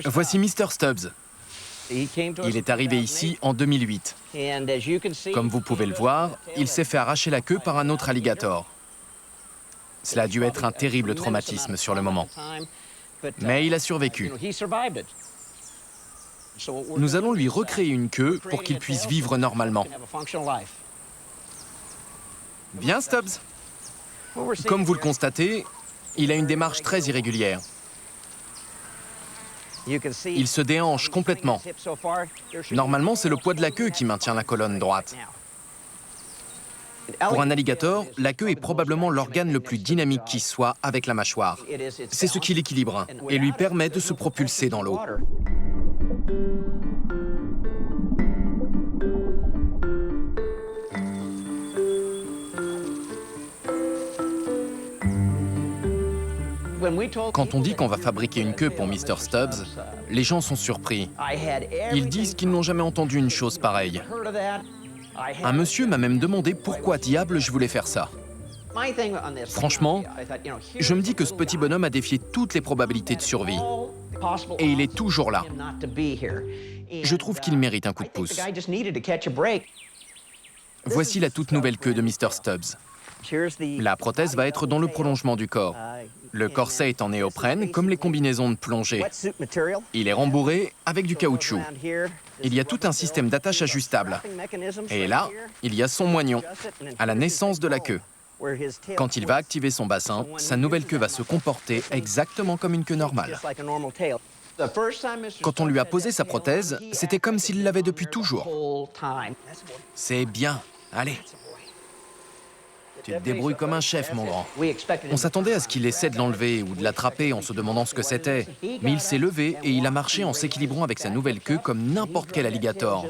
Voici Mr. Stubbs. Il est arrivé ici en 2008. Comme vous pouvez le voir, il s'est fait arracher la queue par un autre alligator. Cela a dû être un terrible traumatisme sur le moment. Mais il a survécu. Nous allons lui recréer une queue pour qu'il puisse vivre normalement. Bien, Stubbs. Comme vous le constatez, il a une démarche très irrégulière. Il se déhanche complètement. Normalement, c'est le poids de la queue qui maintient la colonne droite. Pour un alligator, la queue est probablement l'organe le plus dynamique qui soit avec la mâchoire. C'est ce qui l'équilibre et lui permet de se propulser dans l'eau. Quand on dit qu'on va fabriquer une queue pour Mr. Stubbs, les gens sont surpris. Ils disent qu'ils n'ont jamais entendu une chose pareille. Un monsieur m'a même demandé pourquoi diable je voulais faire ça. Franchement, je me dis que ce petit bonhomme a défié toutes les probabilités de survie. Et il est toujours là. Je trouve qu'il mérite un coup de pouce. Voici la toute nouvelle queue de Mr. Stubbs. La prothèse va être dans le prolongement du corps. Le corset est en néoprène, comme les combinaisons de plongée. Il est rembourré avec du caoutchouc. Il y a tout un système d'attache ajustable. Et là, il y a son moignon, à la naissance de la queue. Quand il va activer son bassin, sa nouvelle queue va se comporter exactement comme une queue normale. Quand on lui a posé sa prothèse, c'était comme s'il l'avait depuis toujours. C'est bien. Allez. Tu te débrouilles comme un chef, mon grand. On s'attendait à ce qu'il essaie de l'enlever ou de l'attraper en se demandant ce que c'était. Mais il s'est levé et il a marché en s'équilibrant avec sa nouvelle queue comme n'importe quel alligator.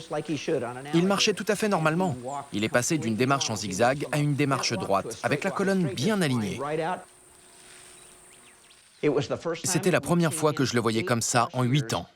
Il marchait tout à fait normalement. Il est passé d'une démarche en zigzag à une démarche droite, avec la colonne bien alignée. C'était la première fois que je le voyais comme ça en 8 ans.